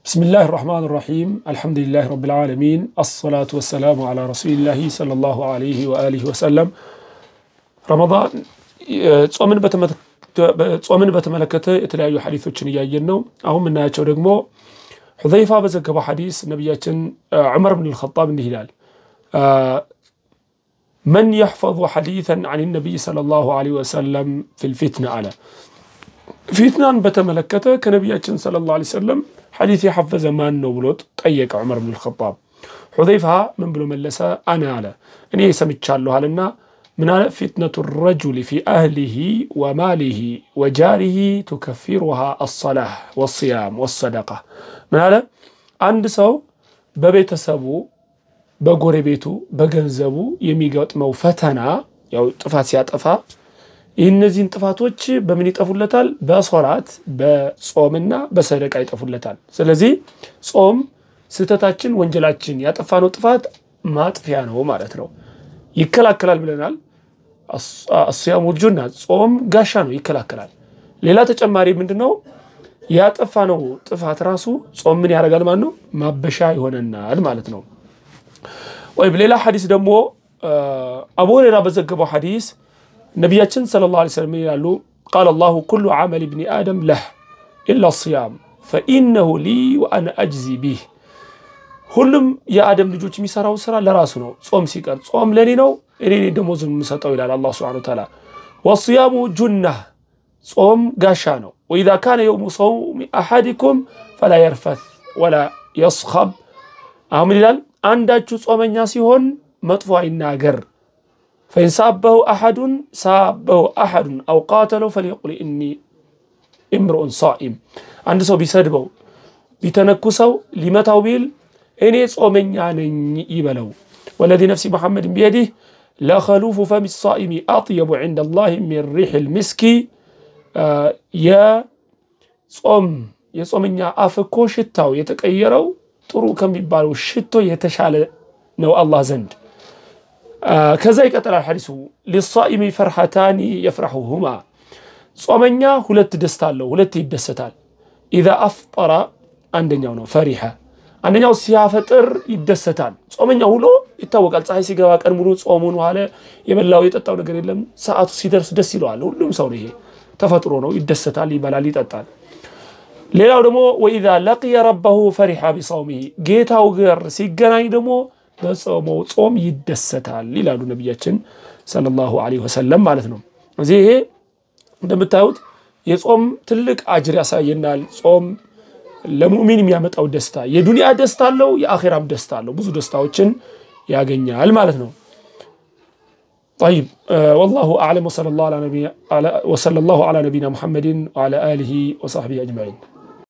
بسم الله الرحمن الرحيم الحمد لله رب العالمين الصلاة والسلام على رسول الله صلى الله عليه وآله وسلم رمضان ጾምን በተመለከተ የተለያዩ ሐዲሶችን ያያየን ነው አሁን ምናያቸው ደግሞ ሁዘይፋ በዘገበው ሐዲስ ነብያችን ዑመር ኢብኑ አልኸጣብ እንዲህ ይላል من يحفظ حديثا عن النبي صلى الله عليه وسلم في الفتنة على فتنة بتملكته كنبياتنا صلى الله عليه وسلم حديث يحفظ ما نبلط طيق عمر بن الخطاب حذيفة من بلو ملسا أنا على إني سمتشالو هلنا من فتنة الرجل في أهله وماله وجاره تكفرها الصلاة والصيام والصدقة من هذا عند سو ببيت سبو بغوري بيتو بغنزبو يميغوت مو فتنا ياو طفات سياطفا እነዚህን ጥፋቶች በምን ይጠፉለታል በሶላት በጾምና በሰደቃ ይጠፉለታል ስለዚህ ጾም ስተታችን ወንጀላችን ያጠፋነው ጥፋት ማጥፊያ ነው ማለት ነው ይከላከላል ብለናል አስያሙ ጁና ጾም ጋሻ ነው ይከላከላል ሌላ ተጨማሪ ምንድነው ያጠፋነው ጥፋት ራሱ ጾም ምን ያደርጋል ማለት ነው ማበሻ ይሆነናል ማለት ነው ወይ በሌላ ሐዲስ ደግሞ አቡ ሁረይራ በዘገበው ሐዲስ نبياتنا صلى الله عليه وسلم قالوا قال الله كل عمل ابن آدم له إلا الصيام فإنه لي وأنا أجزي به كلهم يا آدم لجوج ميسارو سرا لراسنا صوم سيكر صوم لنينو إني دموز مسطو إلى الله سبحانه وتعالى والصيام جنة صوم قاشانو وإذا كان يوم صوم أحدكم فلا يرفث ولا يصخب أعمل لال عندك صوم الناس هون مطفوع الناقر فإن سابه أحد أو قاتله فليقل إني امرؤ صائم عند سو بيسدبو بيتنكسو لمتاو بيل إني صومنيا يبلو والذي نفسي محمد بيده لا خلوف فم الصائم أطيب عند الله من ريح المسك يا صومنيا أفكو شتاو يتكيرو طرو كم يبالو شتو يتشال نو الله زند كذا يقتل الحديث للصائم فرحتان يفرحهما صومنيا ሁለት ደስታ አለው ሁለት ይደሰታል اذا افطر አንደኛው ነው فرحه አንደኛው ሲያፈጥር ይደሰታል ጾመኛው ሁሉ ይታወቃል ፀሐይ ሲገባ ቀን ሙሉ ጾሙን ዋለ የበላው የጠጣው ነገር የለም ሰዓቱ ሲደርስ ደስ ይለዋል ሁሉም ሰው ነው ይሄ ተፈጥሮ ነው ይደሰታል ይበላል ይጠጣል ሌላው ደግሞ واذا لقي ربه فرح بصومه ጌታው ጋር ሲገናኝ ደግሞ በጾመው ጾም ይደሰታል ይላሉ ነብያችን ሰለላሁ ዐለይሂ ወሰለም ማለት ነው እዚህ ይሄ እንደምታዩት የጾም ትልቅ አጅር ያሳየናል ጾም ለሙእሚን የሚያመጣው ደስታ የዱንያ ደስታ አለው የአኺራም ደስታ አለው ብዙ ደስታዎችን ያገኛል ማለት ነው طيب والله اعلم وصلى الله على نبينا محمد وعلى اله وصحبه اجمعين